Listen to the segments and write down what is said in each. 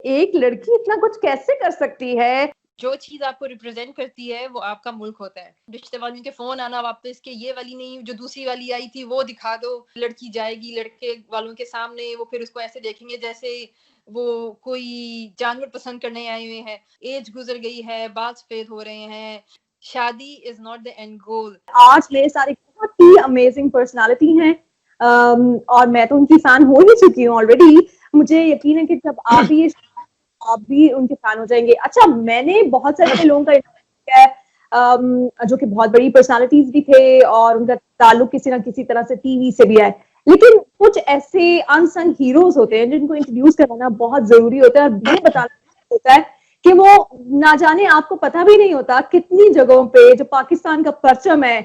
ایک لڑکی اتنا کچھ کیسے کر سکتی ہے؟ جو چیز آپ کو ریپرزینٹ کرتی ہے وہ آپ کا ملک ہوتا ہے. رشتے والوں کے فون آنا واپس کہ یہ والی نہیں, جو دوسری والی آئی تھی وہ دکھا دو. لڑکی جائے گی لڑکے والوں کے سامنے, وہ پھر اس کو ایسے دیکھیں گے جیسے وہ کوئی جانور پسند کرنے آئے ہوئے ہیں. ایج گزر گئی ہے, بال سفید ہو رہے ہیں. شادی از ناٹ دا اینڈ گول. آج میرے سارے بہت ہی امیزنگ پرسنالٹی ہیں, اور میں تو ان کی فین ہو ہی چکی ہوں آلریڈی. مجھے یقین ہے کہ جب آپ بھی ان کے فین ہو جائیں گے. اچھا, میں نے بہت سارے لوگوں کا کیا ہے جو کہ بہت بڑی پرسنالٹیز بھی تھے اور ان کا تعلق کسی نہ کسی طرح سے ٹی وی سے بھی ہے, لیکن کچھ ایسے انسنگ ہیروز ہوتے ہیں جن کو انٹروڈیوس کرنا بہت ضروری ہوتا ہے اور یہ بتانا ہوتا ہے کہ وہ نہ جانے آپ کو پتہ بھی نہیں ہوتا کتنی جگہوں پہ جو پاکستان کا پرچم ہے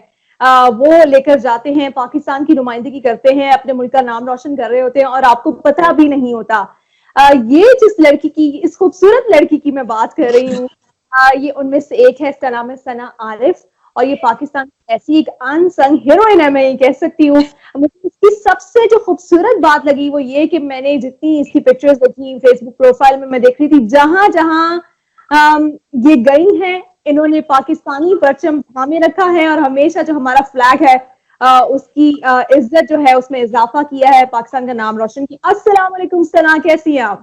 وہ لے کر جاتے ہیں, پاکستان کی نمائندگی کرتے ہیں, اپنے ملک کا نام روشن کر رہے ہوتے ہیں اور آپ کو پتہ بھی نہیں ہوتا. یہ جس لڑکی کی, اس خوبصورت لڑکی کی میں بات کر رہی ہوں, یہ ان میں سے ایک ہے. اس کا نام ہے ثنا عارف, اور یہ پاکستان کی ایسی ایک انسنگ ہیروئن ہے, میں یہ کہہ سکتی ہوں. مجھے اس کی سب سے جو خوبصورت بات لگی وہ یہ کہ میں نے جتنی اس کی پکچرز دیکھی فیس بک پروفائل میں دیکھ رہی تھی, جہاں جہاں یہ گئی ہیں انہوں نے پاکستانی پرچم تھامے رکھا ہے اور ہمیشہ جو ہمارا فلیگ ہے اس کی عزت جو ہے اس میں اضافہ کیا ہے, پاکستان کا نام روشن کیا. السلام علیکم ثنا, کیسی ہیں آپ؟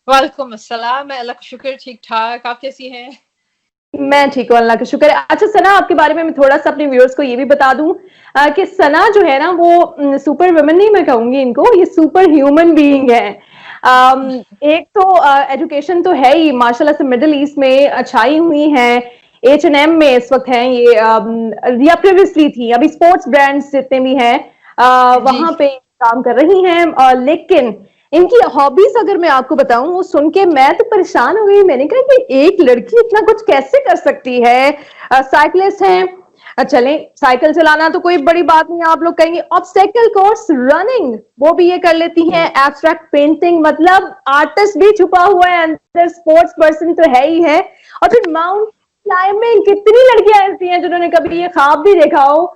وعلیکم السلام, میں اللہ کا شکر ٹھیک ٹھاک. آپ کیسی ہیں؟ میں ٹھیک ہوں, اللہ کا شکر ہے. اچھا ثنا, آپ کے بارے میں تھوڑا سا اپنے ویورز کو یہ بھی بتا دوں کہ ثنا جو ہے نا وہ سپر ویمن نہیں میں کہوں گی ان کو, یہ سپر ہیومن بینگ ہے. ایک تو ایجوکیشن تو ہے ہی ماشاء اللہ سے, مڈل ایسٹ میں چھائی ہوئی ہیں, H&M میں اس وقت ہیں یہ, یا پریویسلی تھی, ابھی اسپورٹس برانڈز جتنے بھی ہیں جی. وہاں پہ کام کر رہی ہیں. لیکن ان کی ہابیز اگر میں آپ کو بتاؤں, وہ سن کے میں تو پریشان ہو گئی. میں نے کہا کہ ایک لڑکی اتنا کچھ کیسے کر سکتی ہے. سائیکلسٹ ہیں, چلیں سائیکل چلانا تو کوئی بڑی بات نہیں, آپ لوگ کہیں گے آبسٹیکل کورس, رننگ وہ بھی یہ کر لیتی ہیں, ایبسٹریکٹ پینٹنگ, مطلب آرٹسٹ بھی چھپا ہوا ہے اندر, اسپورٹس پرسن تو ہے ہی ہے. اور پھر ماؤنٹ کلائمبنگ, کتنی لڑکیاں ایسی ہیں جنہوں نے کبھی یہ خواب بھی دیکھا ہو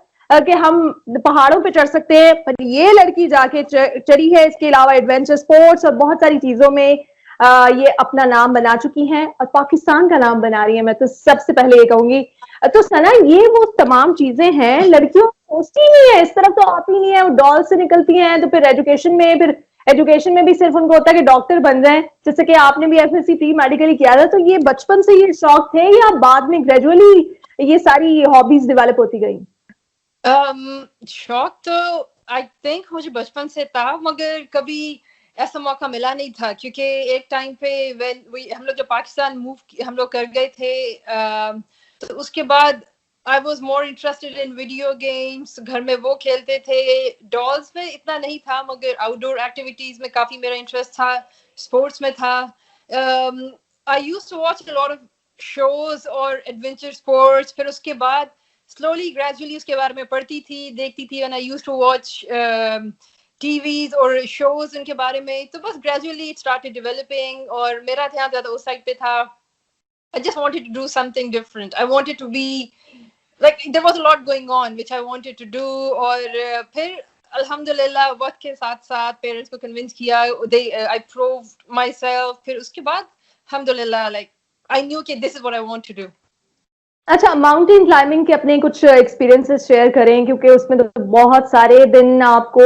کہ ہم پہاڑوں پہ چڑھ سکتے ہیں, پر یہ لڑکی جا کے چڑھی ہے. اس کے علاوہ ایڈونچر اسپورٹس اور بہت ساری چیزوں میں یہ اپنا نام بنا چکی ہیں اور پاکستان کا نام بنا رہی ہیں. میں تو سب سے پہلے یہ کہوں گی. تو ثنا, یہ وہ تمام چیزیں ہیں, لڑکیوں سوچتی نہیں ہے اس طرف, تو آتی نہیں ہے, وہ ڈال سے نکلتی ہیں. تو پھر ایجوکیشن میں بھی صرف ان کو ہوتا ہے کہ ڈاکٹر بن جائیں, جیسے کہ آپ نے بھی F S C pre medical کیا تھا. تو یہ بچپن سے یہ شوق تھے یا بعد میں گریجولی یہ ساری ہابیز ڈیولپ ہوتی گئی؟ شوق تو آئی تھنک مجھے بچپن سے تھا, مگر کبھی ایسا موقع ملا نہیں تھا, کیونکہ ایک ٹائم پہ ہم لوگ جب پاکستان ہم لوگ کر گئے تھے, تو اس کے بعد I was more interested in video games. گھر میں وہ کھیلتے تھے, ڈالز میں اتنا نہیں تھا, مگر آؤٹ ڈور ایکٹیویٹیز میں کافی میرا انٹرسٹ تھا, اسپورٹس میں تھا. I used to watch a lot of shows اور ایڈونچر اسپورٹس. پھر اس کے بعد slowly gradually اس کے بارے میں پڑھتی تھی, دیکھتی تھی, and I used to watch TVs اور shows ان کے بارے میں. تو بس gradually it started developing, اور میرا دھیان زیادہ اس سائڈ پہ تھا. I just wanted to do something different. I wanted to be like, there was a lot going on which I wanted to do. اور پھر الحمدللہ وقت کے ساتھ ساتھ پیرنٹس کو کنونس کیا, I proved myself. پھر اس کے بعد الحمدللہ like I knew کہ this is what I want to do. اچھا, ماؤنٹین کلائمبنگ کے اپنے کچھ ایکسپیرینسز شیئر کریں, کیونکہ اس میں تو بہت سارے دن آپ کو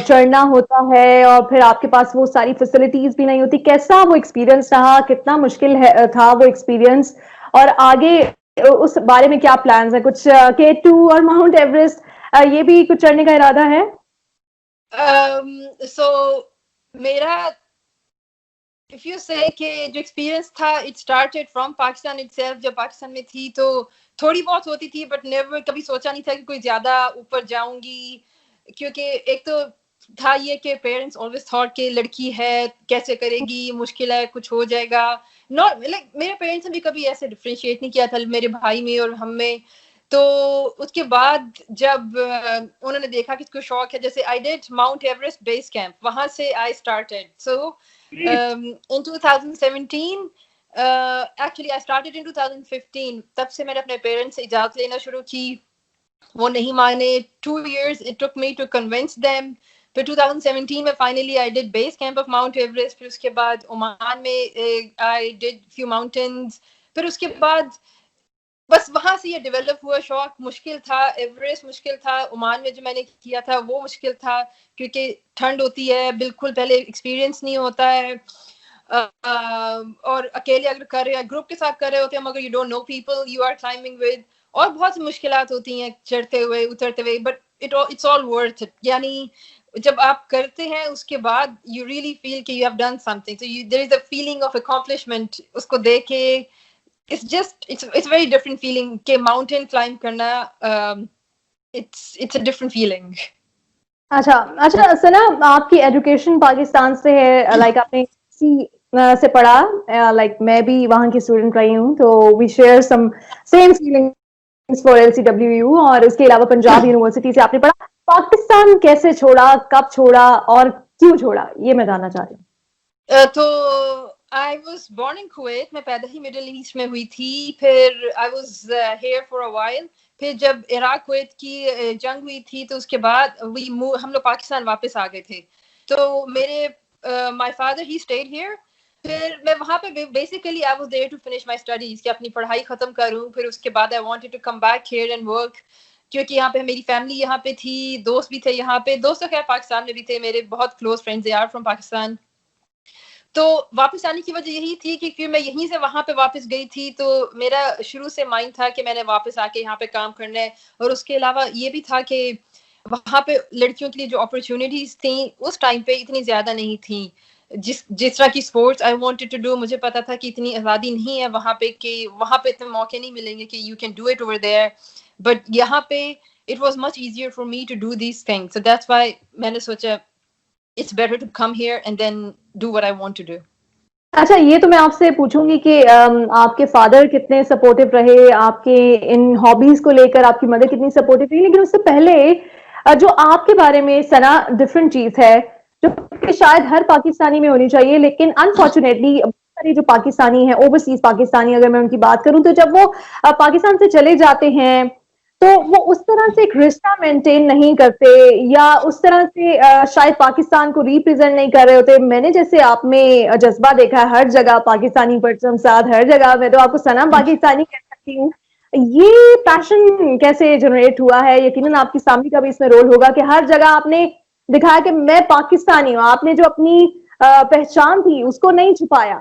چڑھنا ہوتا ہے اور پھر آپ کے پاس وہ ساری فیسلٹیز بھی نہیں ہوتی. کیسا وہ ایکسپیرینس رہا, کتنا مشکل تھا وہ ایکسپیرینس, اور آگے اس بارے میں کیا پلانز ہیں؟ کچھ K2 اور ماؤنٹ ایوریسٹ یہ بھی کچھ چڑھنے کا ارادہ ہے؟ So میرا if you say کہ جو ایکسپیرینس تھا it started from Pakistan itself. جب پاکستان میں تھی تو تھوڑی بہت ہوتی تھی, بٹ نیور کبھی سوچا نہیں تھا کہ کوئی زیادہ اوپر جاؤں گی, کیونکہ ایک تو تھا یہ کہ پیرنٹس always thought کہ لڑکی ہے کیسے کرے گی, مشکل ہے, کچھ ہو جائے گا. not like میرے پیرنٹس نے بھی کبھی ایسے ڈفرینشیٹ نہیں کیا تھا میرے بھائی میں اور ہم میں. تو اس کے بعد جب انہوں نے دیکھا کہ اس کو شوق ہے, جیسے I did Mount Everest base camp, وہاں سے I started. So in 2017 actually I started in 2015. تب سے میں نے اپنے پیرنٹس سے اجازت لینا شروع کی, وہ نہیں مانے. 2 years it took me to convince them. پھر 2017 میں finally I did base camp of Mount Everest. پھر اس کے بعد عمان میں آئی ڈیڈ فیو ماؤنٹینز. پھر اس کے بعد بس وہاں سے یہ ڈیولپ ہوا شوق. مشکل تھا, ایوریسٹ مشکل تھا, عمان میں جو میں نے کیا تھا وہ مشکل تھا کیونکہ ٹھنڈ ہوتی ہے, بالکل پہلے ایکسپیرینس نہیں ہوتا ہے, اور اکیلے اگر کر رہے ہیں, گروپ کے ساتھ کر رہے ہوتے ہیں مگر you don't know people you are climbing with, اور بہت سی مشکلات ہوتی ہیں چڑھتے ہوئے اترتے ہوئے, but it's all worth it. یعنی جب آپ کرتے ہیں اس کے بعد یو ریئلی فیل کہ you have done something, so there is a feeling of accomplishment. اس کو دیکھ کے it's a very different feeling کہ mountain climb کرنا, it's a different feeling. اچھا سنا, آپ کی ایجوکیشن پاکستان سے ہے, لائک آپ نے سے پڑھا, لائک میں بھی وہاں کی اسٹوڈنٹ رہی ہوں, تو we share some same feelings for LCWU, اور اس کے علاوہ پنجاب یونیورسٹی سے آپ نے پڑھا. پاکستان کیسے چھوڑا, کب چھوڑا اور کیوں چھوڑا, یہ میں جاننا چاہ رہی ہوں. تو I was born in Kuwait, میں پیدا ہی مڈل ایسٹ میں ہوئی تھی. پھر I was here for a while. پھر جب عراق کویت کی جنگ ہوئی تھی تو اس کے بعد ہم لوگ پاکستان واپس آ گئے تھے. تو میرے my father he stayed here. پھر میں وہاں پہ basically I was there to finish my studies, کہ اپنی پڑھائی ختم کروں. پھر اس کے بعد I wanted to come back here and work, کیونکہ یہاں پہ میری فیملی یہاں پہ تھی, دوست بھی تھے یہاں پہ. دوست تو خیر پاکستان میں بھی تھے, میرے بہت close friends they are from Pakistan. تو واپس آنے کی وجہ یہی تھی کہ میں یہیں سے وہاں پہ واپس گئی تھی, تو میرا شروع سے مائنڈ تھا کہ میں نے واپس آ کے یہاں پہ کام کرنا ہے. اور اس کے علاوہ یہ بھی تھا کہ وہاں پہ لڑکیوں کے لیے جو اپرچونیٹیز تھیں اس ٹائم پہ اتنی زیادہ نہیں تھیں. جس طرح کی sports I wanted to do, مجھے پتا تھا کہ اتنی آزادی نہیں ہے وہاں پہ, کہ وہاں پہ اتنے موقع نہیں ملیں گے کہ you can do it over there. But یہاں پہ it was much easier for me to do these things, so that's why میں نے سوچا it's better to come here and then do what I want to do. اچھا, یہ تو میں آپ سے پوچھوں گی کہ آپ کے فادر کتنے سپورٹو رہے آپ کے ان ہابیز کو لے کر, آپ کی مدر کتنی سپورٹو رہی, لیکن اس سے پہلے جو آپ کے بارے میں سنا ڈفرنٹ چیز ہے جو کہ شاید ہر پاکستانی میں ہونی چاہیے, لیکن انفارچونیٹلی جو پاکستانی ہیں, اوورسیز پاکستانی, اگر میں ان کی بات کروں تو جب وہ پاکستان سے چلے جاتے ہیں تو وہ اس طرح سے ایک رشتہ مینٹین نہیں کرتے, یا اس طرح سے شاید پاکستان کو ریپرزینٹ نہیں کر رہے ہوتے. میں نے جیسے آپ میں جذبہ دیکھا ہے, ہر جگہ پاکستانی پرچم ساتھ, ہر جگہ میں تو آپ کو سنا پاکستانی کہہ سکتی ہوں. یہ پیشن کیسے جنریٹ ہوا ہے؟ یقیناً آپ کی فیملی کا بھی اس میں رول ہوگا کہ ہر جگہ آپ نے دکھایا کہ میں پاکستانی ہوں, آپ نے جو اپنی پہچان تھی اس کو نہیں چھپایا.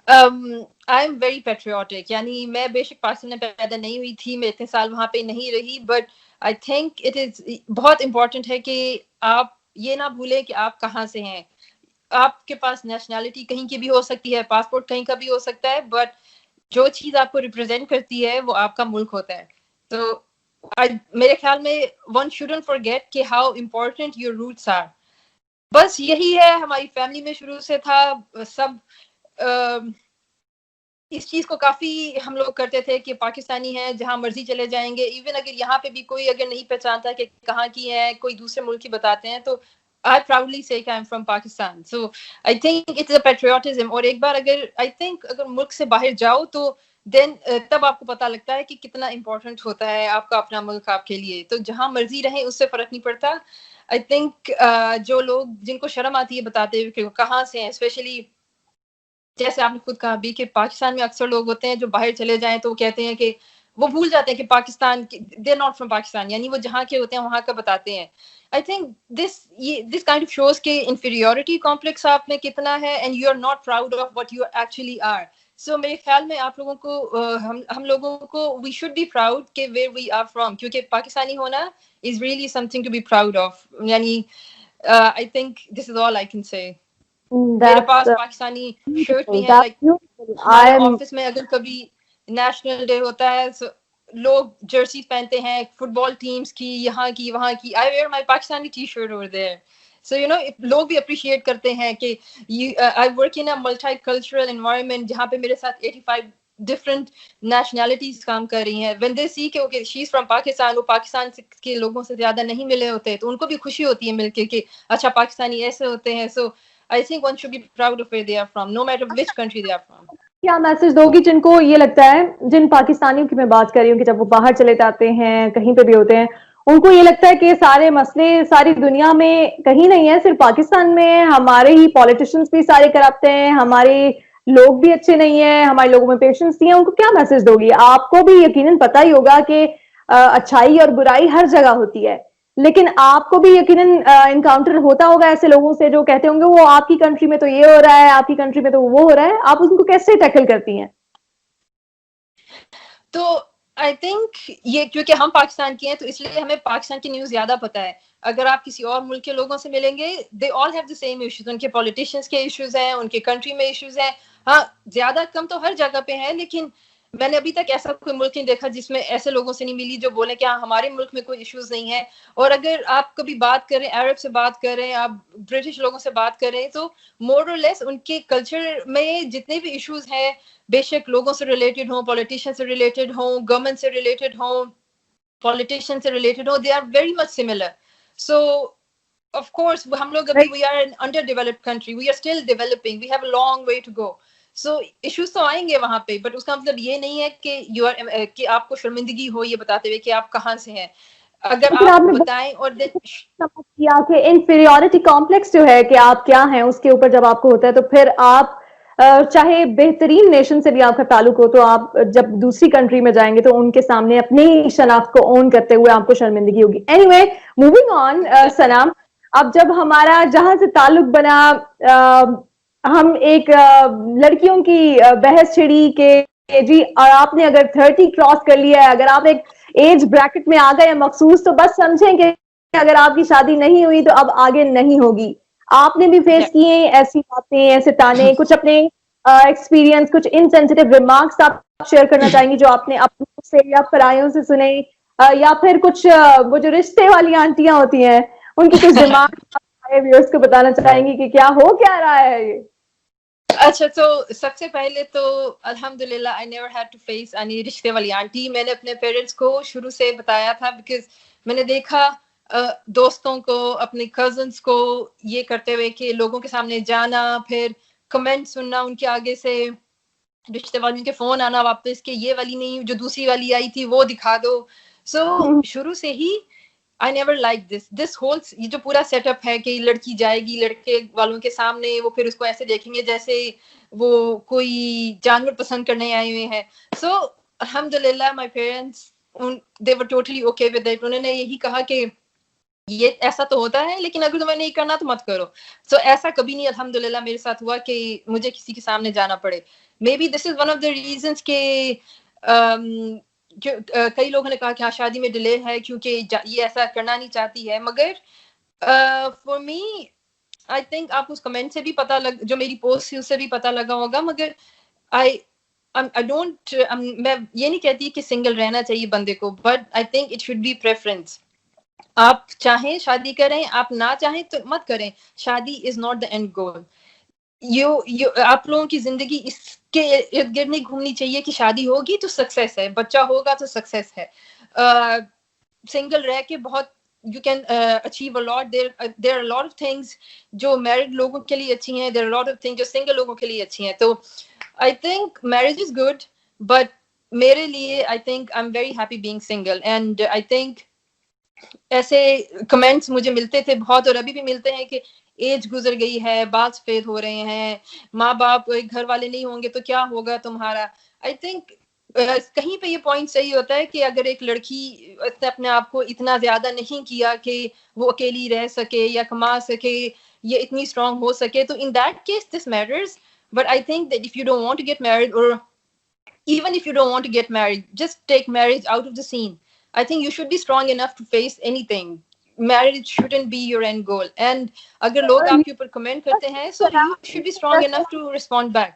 I am very patriotic. یعنی میں بے شک پاکستان میں پیدا نہیں ہوئی تھی, میں اتنے سال وہاں پہ نہیں رہی, but I think it is بہت امپورٹنٹ ہے کہ آپ یہ نہ بھولیں کہ آپ کہاں سے ہیں. آپ کے پاس نیشنلٹی کہیں کی بھی ہو سکتی ہے, پاسپورٹ کہیں کا بھی ہو سکتا ہے, بٹ جو چیز آپ کو ریپرزینٹ کرتی ہے وہ آپ کا ملک ہوتا ہے. تو میرے خیال میں one shouldn't forget کہ how important your roots are. بس یہی ہے, ہماری فیملی میں شروع سے تھا سب اس چیز کو کافی ہم لوگ کرتے تھے کہ پاکستانی ہیں جہاں مرضی چلے جائیں گے. ایون اگر یہاں پہ بھی کوئی اگر نہیں پہچانتا کہ کہاں کی ہے, کوئی دوسرے ملک کی بتاتے ہیں, تو I proudly say کہ I'm from Pakistan. So I think it's a patriotism. اور ایک بار اگر ملک سے باہر جاؤ تو دین تب آپ کو پتا لگتا ہے کہ کتنا امپورٹنٹ ہوتا ہے آپ کا اپنا ملک آپ کے لیے. تو جہاں مرضی رہیں اس سے فرق نہیں پڑتا. I think جو لوگ جن کو شرم آتی ہے بتاتے ہوئے کہ وہ کہاں سے ہیں, اسپیشلی جیسے آپ نے خود کہا بھی کہ پاکستان میں اکثر لوگ ہوتے ہیں جو باہر چلے جائیں تو وہ کہتے ہیں کہ وہ بھول جاتے ہیں کہ Pakistan they not from Pakistan, یعنی وہ جہاں کے ہوتے ہیں وہاں کا بتاتے ہیں. I think this kind of shows کہ inferiority complex آپ میں کتنا ہے and you are not proud of what you actually are. So میرے خیال میں آپ لوگوں کو ہم لوگوں کو we should be proud کہ where we are from, کیونکہ پاکستانی ہونا is really something to be proud of. یعنی I think this is all I can say. میرے پاس پاکستانی شرٹ بھی ہیں, لائک ہمارے آفس میں اگر کبھی نیشنل ڈے ہوتا ہے لوگ جرسیز پہنتے ہیں فٹ بال ٹیمز کی, یہاں کی وہاں کی. I wear my Pakistani t-shirt over there. So you know لوگ بھی اپریشیٹ کرتے ہیں کہ I work in a multicultural environment جہاں پہ میرے ساتھ 85 different nationalities کام کر رہی ہیں. When they see کہ okay she's from Pakistan, وہ پاکستان کے لوگوں سے زیادہ نہیں ملے ہوتے, تو ان کو بھی خوشی ہوتی ہے مل کے کہ اچھا پاکستانی ایسے ہوتے ہیں. So I think one should be proud of where they are from, no matter which country they are from. کیا میسج دو گی جن کو یہ لگتا ہے, جن پاکستانیوں کی میں بات کر رہی ہوں کہ جب وہ باہر چلے جاتے ہیں کہیں پہ بھی ہوتے ہیں, ان کو یہ لگتا ہے کہ سارے مسئلے ساری دنیا میں کہیں نہیں ہے، صرف پاکستان میں ہے، ہمارے ہی پالیٹیشینس بھی سارے کرپٹ ہیں، ہمارے لوگ بھی اچھے نہیں ہیں، ہمارے لوگوں میں پیشنس نہیں ہے. ان کو کیا میسج دو گی؟ آپ کو بھی یقیناً پتہ ہی ہوگا کہ اچھائی اور برائی ہر جگہ ہوتی ہے، لیکن آپ کو بھی یقیناً انکاؤنٹر ہوتا ہوگا ایسے لوگوں سے جو کہتے ہوں گے وہ آپ کی کنٹری میں تو یہ ہو رہا ہے، آپ کی کنٹری میں تو وہ ہو رہا ہے. آپ اس کو کیسے ٹیکل کرتی ہیں؟ تو آئی تھنک یہ کیونکہ ہم پاکستان کے ہیں تو اس لیے ہمیں پاکستان کی نیوز زیادہ پتہ ہے. اگر آپ کسی اور ملک کے لوگوں سے ملیں گے they all have the same issues. ان کے پولیٹیشینس کے ایشوز ہیں، ان کے کنٹری میں ایشوز ہیں. ہاں زیادہ کم تو ہر جگہ پہ ہیں، لیکن میں نے ابھی تک ایسا کوئی ملک نہیں دیکھا جس میں ایسے لوگوں سے نہیں ملی جو بولیں کہ ہاں ہمارے ملک میں کوئی ایشوز نہیں ہے. اور اگر آپ کبھی بات کریں عرب سے بات کریں، آپ برٹش لوگوں سے بات کریں، تو مور اور لیس ان کے کلچر میں جتنے بھی ایشوز ہیں بے شک لوگوں سے ریلیٹڈ ہوں، پولیٹیشین سے ریلیٹڈ ہوں، گورنمنٹ سے ریلیٹڈ ہوں، پولیٹیشین سے ریلیٹڈ ہوں، they are very much similar. So of course ہم لوگ ابھی we are an under developed country, we are still developing, we have a long way to go. So issues تو آئیں گے وہاں پہ، بٹ اس کا مطلب یہ نہیں ہے کہ یو آر کہ آپ کو شرمندگی ہو یہ بتاتے ہوئے کہ آپ کہاں سے ہیں. اگر لیکن آپ آپ نے بتائیں اور کیا کہ انفیریورٹی کمپلیکس جو ہے کہ آپ کیا ہیں اس کے اوپر جب آپ کو ہوتا ہے تو پھر آپ چاہے بہترین نیشن سے بھی آپ کا تعلق ہو تو آپ جب دوسری کنٹری میں جائیں گے تو ان کے سامنے اپنی شناخت کو اون کرتے ہوئے آپ کو شرمندگی ہوگی. اینی وے موونگ آن سنام، اب جب ہمارا جہاں سے تعلق بنا ہم ایک لڑکیوں کی بحث چھڑی کہ جی اور آپ نے اگر 30 کراس کر لیا ہے، اگر آپ ایک ایج بریکٹ میں آ گئے مخصوص تو بس سمجھیں کہ اگر آپ کی شادی نہیں ہوئی تو اب آگے نہیں ہوگی. آپ نے بھی فیس کیے ایسی باتیں، ایسے تانے، کچھ اپنے ایکسپیرینس، کچھ انسینسٹیو ریمارکس آپ شیئر کرنا چاہیں گی جو آپ نے اپنوں سے یا پرایوں سے سنے، یا پھر کچھ وہ جو رشتے والی آنٹیاں ہوتی ہیں ان کی کچھ ریمارکس ویورز کو بتانا چاہیں گی کہ کیا ہو کیا رہا ہے یہ؟ اچھا، تو سب سے پہلے تو الحمدللہ I never had to face any رشتے والی آنٹی. میں نے اپنے پیرنٹس کو شروع سے بتایا تھا بیکاز میں نے دیکھا دوستوں کو، اپنے کزنس کو یہ کرتے ہوئے کہ لوگوں کے سامنے جانا، پھر کمنٹ سننا ان کے آگے سے، رشتے والوں کے فون آنا واپس کہ یہ والی نہیں جو دوسری والی آئی تھی وہ دکھا دو. سو شروع سے ہی I never like this whole یہ جو پورا سیٹ اپ ہے کہ لڑکی جائے گی لڑکے والوں کے سامنے، وہ پھر اس کو ایسے دیکھیں گے جیسے وہ کوئی جانور پسند کرنے آئے ہوئے ہیں. سو الحمدللہ my parents they were totally okay with it. انہوں نے یہی کہا کہ یہ ایسا تو ہوتا ہے لیکن اگر تمہیں نہیں کرنا تو مت کرو. سو ایسا کبھی نہیں الحمدللہ میرے ساتھ ہوا کہ مجھے کسی کے سامنے جانا پڑے. Maybe this is one of the reasons کہ کئی لوگوں نے کہا کہ ہاں شادی میں ڈیلے ہے کیونکہ یہ ایسا کرنا نہیں چاہتی ہے. مگر فار می آئی تھنک آپ اس کمنٹ سے بھی پتہ لگ، جو میری پوسٹ تھی اس سے بھی پتہ لگا ہوگا، مگر I don't میں یہ نہیں کہتی کہ سنگل رہنا چاہیے بندے کو، but I think it should be preference. آپ چاہیں شادی کریں، آپ نہ چاہیں تو مت کریں. شادی از ناٹ دا اینڈ گول. آپ لوگوں کی زندگی اس کے ارد گرد نہیں گھومنی چاہیے کہ شادی ہوگی تو سکسیس ہے، بچہ ہوگا تو سکسیس ہے. سنگل رہ کے بہت you can achieve a lot. There are a lot of things جو میرڈ لوگوں کے لیے اچھی ہیں. There are a lot of things جو سنگل لوگوں کے لیے اچھی ہیں. تو I think marriage is good, but میرے لیے I think I'm very happy being single. And I think ایسے کمنٹس مجھے ملتے تھے بہت، اور ابھی بھی ملتے ہیں کہ ایج گزر گئی ہے، بال سفید ہو رہے ہیں، ماں باپ گھر والے نہیں ہوں گے تو کیا ہوگا تمہارا. آئی تھنک کہیں پہ یہ پوائنٹ صحیح ہوتا ہے کہ اگر ایک لڑکی اپنے آپ کو اتنا زیادہ نہیں کیا کہ وہ اکیلی رہ سکے یا کما سکے یا اتنی اسٹرانگ ہو سکے تو in that case this matters. But I think that if you don't want to get married اور even if you don't want to get married, just take marriage out of the scene. I think you should be strong enough to face anything. Marriage shouldn't be your end goal. And agar log aap ke upar comment karte hain, so you should be strong enough to respond back.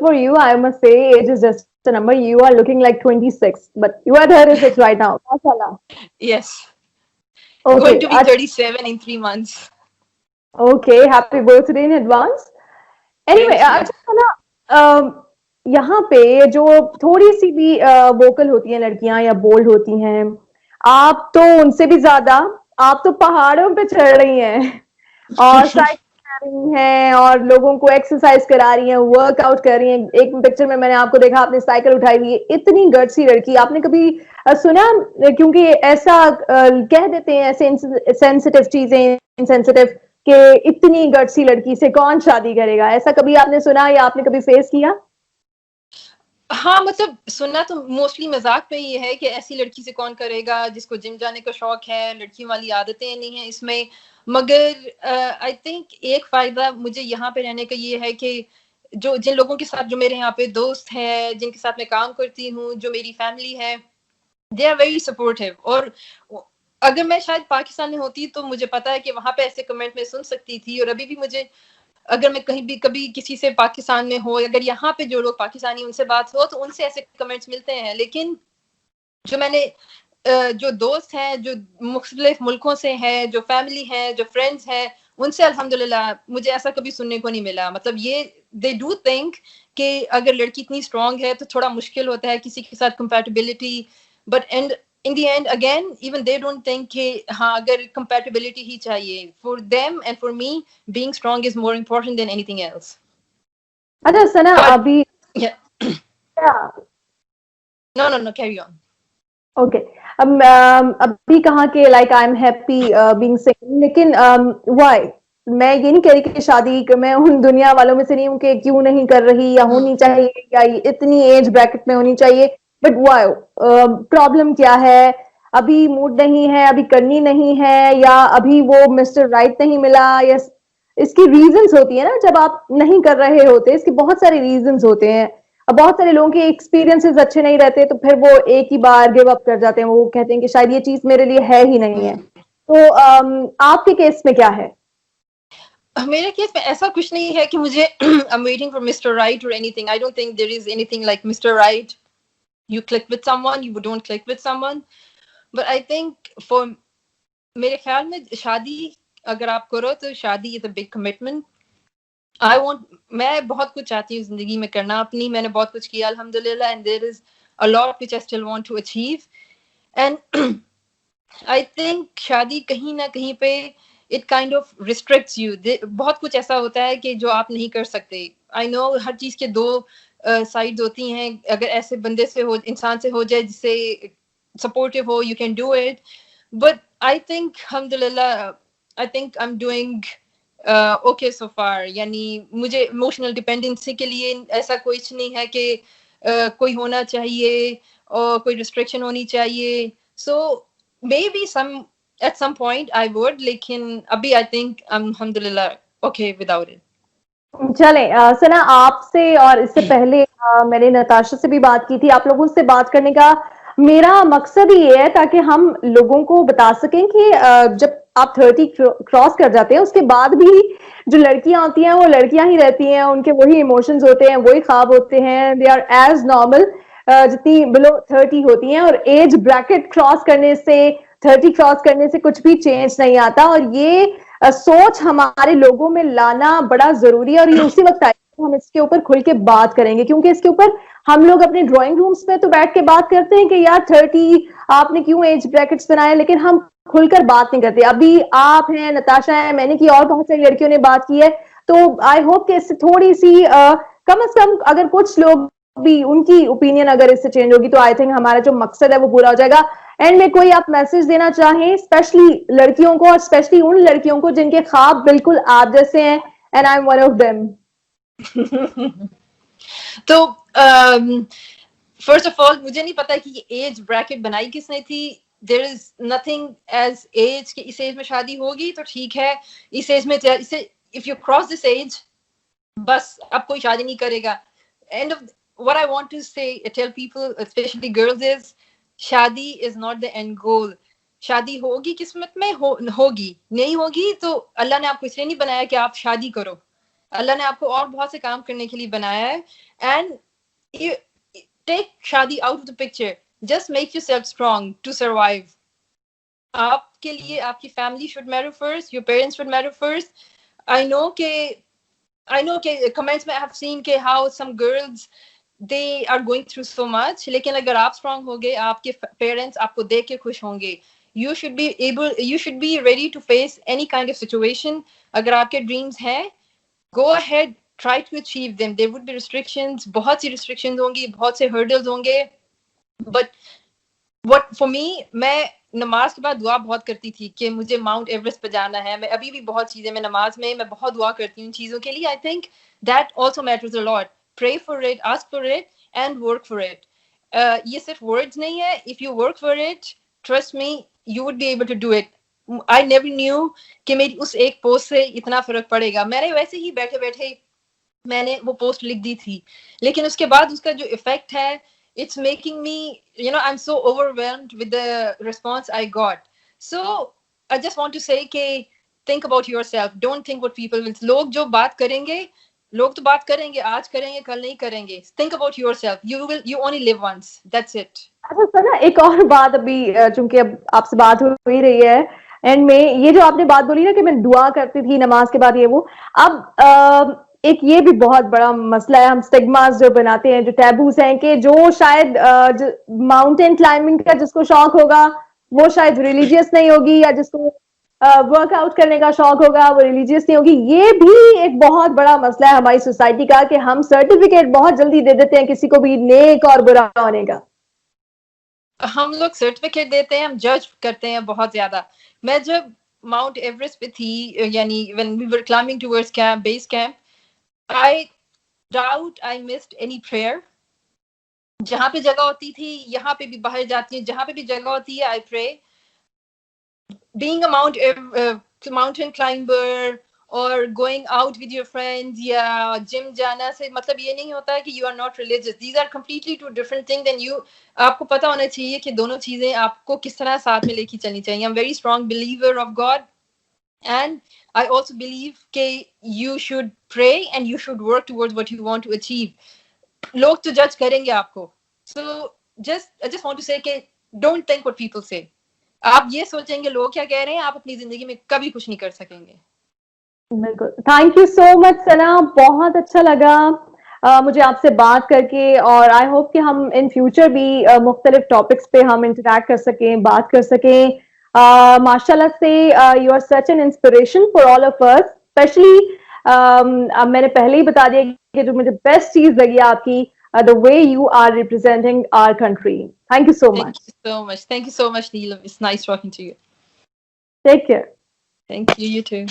For you, I must say, age is just a number. You are looking like 26, but you are 36 right now. Mashallah. Yes. Okay. Going to be 37 in 3 months. Okay, happy birthday in advance. Anyway, اچھا نا یہاں پہ جو تھوڑی سی بھی vocal ہوتی ہیں لڑکیاں یا بولڈ ہوتی ہیں، آپ تو ان سے بھی زیادہ، آپ تو پہاڑوں پہ چڑھ رہی ہیں اور رہی ہیں اور لوگوں کو ایکسرسائز کرا رہی ہیں, ورک آؤٹ کر رہی ہیں. ایک پکچر میں نے آپ کو دیکھا, آپ نے سائیکل اٹھائی ہوئی ہے. اتنی گٹسی لڑکی آپ نے کبھی سنا؟ کیونکہ ایسا کہہ دیتے ہیں سینسٹیو چیزیں, انسینسٹیو, کہ اتنی گٹسی لڑکی سے کون شادی کرے گا, ایسا کبھی آپ نے سنا یا آپ نے کبھی فیس کیا؟ ہاں مطلب سننا تو موسٹلی مذاق میں یہ ہے کہ ایسی لڑکی سے کون کرے گا جس کو جم جانے کا شوق ہے, لڑکیوں والی عادتیں نہیں ہیں اس میں. مگر آئی تھنک ایک فائدہ مجھے یہاں پہ رہنے کا یہ ہے کہ جن لوگوں کے ساتھ جو میرے یہاں پہ دوست ہیں, جن کے ساتھ میں کام کرتی ہوں, جو میری فیملی ہے, دے آر ویری سپورٹیو. اور اگر میں شاید پاکستان میں ہوتی تو مجھے پتا ہے کہ وہاں پہ ایسے کمنٹ میں سن سکتی تھی, اور ابھی بھی مجھے اگر میں کہیں بھی کبھی کسی سے پاکستان میں ہو, اگر یہاں پہ جو لوگ پاکستانی ان سے بات ہو تو ان سے ایسے کمنٹس ملتے ہیں. لیکن جو میں نے جو دوست ہیں جو مختلف ملکوں سے ہیں, جو فیملی ہے, جو فرینڈس ہیں, ان سے الحمدللہ مجھے ایسا کبھی سننے کو نہیں ملا. مطلب یہ دے ڈو تھنک کہ اگر لڑکی اتنی اسٹرانگ ہے تو تھوڑا مشکل ہوتا ہے کسی کے ساتھ compatibility, but in the end again even they don't think کہ ہاں اگر compatibility ہی چاہیے. For them and for me being strong is more important than anything else. اچھا سنا, But ابھی no carry on. اوکے, ابھی کہاں کہ like I am happy being single, لیکن وائی, میں یہ نہیں کہہ رہی کہ شادی میں ان دنیا والوں میں سے نہیں ہوں کہ کیوں نہیں کر رہی یا ہونی چاہیے یا اتنی ایج بریکٹ میں ہونی چاہیے, بٹ وائی, پرابلم کیا ہے؟ ابھی موڈ نہیں ہے, ابھی کرنی نہیں ہے, یا ابھی وہ مسٹر رائٹ نہیں ملا, یا اس کی ریزنز ہوتی ہیں نا جب آپ نہیں کر رہے ہوتے, اس کے بہت سارے ریزنز ہوتے ہیں. اب بہت سارے لوگوں کے ایکسپیرینسز اچھے نہیں رہتے تو پھر وہ ایک ہی بار گیو اپ کر جاتے ہیں, وہ کہتے ہیں کہ شاید یہ چیز میرے لیے ہے ہی نہیں ہے. تو آپ کے کیس میں کیا ہے؟ میرے کیس میں ایسا کچھ نہیں ہے کہ مجھے I'm waiting for Mr. Right or anything. I don't think there is anything like Mr. Right. You click with someone, you don't click with someone. But I think for میرے خیال میں شادی اگر آپ کرو تو شادی is a big commitment. میں بہت کچھ چاہتی ہوں زندگی میں کرنا اپنی, میں نے بہت کچھ کیا الحمدللہ, and there is a lot which I still want to achieve. And I think شادی کہیں نہ کہیں پہ it kind of restricts you. بہت کچھ ایسا ہوتا ہے کہ جو آپ نہیں کر سکتے. I know ہر چیز کے دو سائڈز ہوتی ہیں, اگر ایسے بندے سے ہو, انسان سے ہو جائے جس سے supportive who, you can do it. But I think alhamdulillah I think I'm doing okay so far. یعنی مجھے ایموشنل ڈپینڈنسی کے لیے ایسا کچھ نہیں ہے کہ کوئی ہونا چاہیے اور کوئی ریسٹرکشن ہونی چاہیے. So maybe at some point I would, لیکن ابھی I think I'm alhamdulillah okay without it. چلیں سنا, آپ سے اور اس سے پہلے میں نے نتاشا سے بھی بات کی تھی. آپ لوگوں سے بات کرنے کا میرا مقصد ہی یہ ہے تاکہ ہم لوگوں کو بتا سکیں کہ جب آپ 30 کراس کر جاتے ہیں اس کے بعد بھی جو لڑکیاں ہوتی ہیں وہ لڑکیاں ہی رہتی ہیں, ان کے وہی ایموشنز ہوتے ہیں, وہی خواب ہوتے ہیں, دے آر ایز نارمل جتنی بلو 30 ہوتی ہیں. اور ایج بریکٹ کراس کرنے سے 30 کراس کرنے سے کچھ بھی چینج نہیں آتا, اور یہ سوچ ہمارے لوگوں میں لانا بڑا ضروری ہے. اور یہ اسی وقت آئے ہم اس کے اوپر کھل کے بات کریں گے, کیونکہ اس کے اوپر ہم لوگ اپنے ڈرائنگ رومز میں تو بیٹھ کے بات کرتے ہیں کہ یار 30 آپ نے کیوں ایج بریکٹس بنائے, لیکن ہم کھل کر بات نہیں کرتے. ابھی آپ ہیں, نتاشا ہے, میں نے کی, اور بہت ساری لڑکیوں نے بات کی ہے. تو آئی ہوپ کہ اس سے تھوڑی سی کم از کم اگر کچھ لوگ بھی ان کی اوپینین اگر اس سے چینج ہوگی تو آئی تھنک ہمارا جو مقصد ہے وہ پورا ہو جائے گا. اینڈ میں کوئی آپ میسج دینا چاہیں اسپیشلی لڑکیوں کو, اور اسپیشلی ان لڑکیوں کو جن کے خواب بالکل آپ جیسے ہیں, and I am one of them. تو فرسٹ آف آل مجھے نہیں پتا کہ یہ ایج بریکٹ بنائی کس نے تھی. There is nothing as age کہ اس ایج میں شادی ہوگی تو ٹھیک ہے, اس ایج میں if you cross this age بس اب کوئی شادی نہیں کرے گا. And what I want to say, tell people especially girls is شادی is not the end goal. شادی ہوگی قسمت میں ہوگی, نہیں ہوگی تو اللہ نے آپ کو اس لیے نہیں بنایا کہ آپ شادی کرو. اللہ نے آپ کو اور بہت سے کام کرنے کے لیے بنایا ہے. اینڈ ٹیک شادی out of the picture, just make yourself strong to survive. آپ کے لیے آپ کی family should matter first, your parents should matter first. I know کہ comments میں I have seen کہ how some girls they are going through so much, لیکن اگر آپ اسٹرانگ ہو گے, آپ کے پیرنٹس آپ کو دیکھ کے خوش ہوں گے. you should be ready to face any kind of situation. اگر آپ کے ڈریمز ہیں, go ahead, try to achieve them. There would be restrictions, بہت سی restrictions ہوں گی, بہت سے hurdles ہوں گے, but what for me, میں نماز کے بعد دعا بہت کرتی تھی کہ مجھے ماؤنٹ ایوریسٹ پہ جانا ہے. میں ابھی بھی بہت چیزیں, میں نماز میں بہت دعا کرتی ہوں ان چیزوں کے لیے. I think that also matters a lot. Pray for it, ask for it and work for it. یہ صرف words نہیں ہے. If you work for it, trust me, you would be able to do it. I never knew کہ میری اس ایک post سے اتنا فرق پڑے گا. میں نے ویسے ہی بیٹھے بیٹھے میں نے وہ پوسٹ لکھ دی تھی, لیکن اس کے بعد اس کا جو افیکٹ ہے, it's making me, I'm so overwhelmed with the response I got. So I just want to say کہ think about yourself, don't think what people will. لوگ جو بات کریں گے, لوگ تو بات کریں گے, آج کریں گے کل نہیں کریں گے. think about yourself, you only live once, that's it. اچھا سنا, ایک اور بات ابھی, چونکہ اب آپ سے بات ہو ہی رہی ہے اینڈ میں, یہ جو آپ نے بات بولی نا کہ میں دعا کرتی تھی نماز کے بعد یہ وہ, اب ایک یہ بھی بہت بڑا مسئلہ ہے, ہم اسٹگماز جو بناتے ہیں, جو ٹیبوز ہیں, کہ جو شاید ماؤنٹین کلائمبنگ کا جس کو شوق ہوگا وہ شاید ریلیجیس نہیں ہوگی, یا جس کو ورک آؤٹ کرنے کا شوق ہوگا وہ ریلیجیس نہیں ہوگی. یہ بھی ایک بہت بڑا مسئلہ ہے ہماری سوسائٹی کا, کہ ہم سرٹیفکیٹ بہت جلدی دے دیتے ہیں کسی کو بھی نیک اور برا ہونے کا. ہم لوگ سرٹیفکیٹ دیتے ہیں, ہم جج کرتے ہیں بہت زیادہ. میں جب ماؤنٹ ایوریسٹ پہ تھی, یعنی when we were climbing towards base camp, I doubt I missed any prayer. جہاں پہ جگہ ہوتی تھی یہاں پہ بھی باہر جاتی ہوں, جہاں پہ بھی جگہ ہوتی ہے I pray. Being a mountain climber or going out with your friends یا جم جانا سے مطلب یہ نہیں ہوتا ہے کہ you are not religious. These are completely two different things, and آپ کو پتا ہونا چاہیے کہ دونوں چیزیں آپ کو کس طرح ساتھ میں لے کے چلنی چاہیے. I'm very strong believer of God, and I also believe کہ you should pray and you should work towards what you want to achieve. لوگ تو جج کریں گے آپ کو, so I just want to say کہ don't think what people say. آپ یہ سوچیں گے لوگ کیا کہہ رہے ہیں, آپ اپنی زندگی میں کبھی کچھ نہیں کر سکیں گے. بالکل. تھینک یو سو مچ سنا, بہت اچھا لگا مجھے آپ سے بات کر کے, اور آئی ہوپ کہ ہم ان فیوچر بھی مختلف ٹاپکس پہ ہم انٹریکٹ کر سکیں, بات کر سکیں. ماشاء اللہ سے you are such an inspiration for all of us, especially میں نے پہلے ہی بتا دیا کہ جو مجھے بیسٹ چیز لگی آپ کی, the way you are representing our country. Thank you so much. Thank you so much Neelam, it's nice talking to you. Take care. Thank you, you too.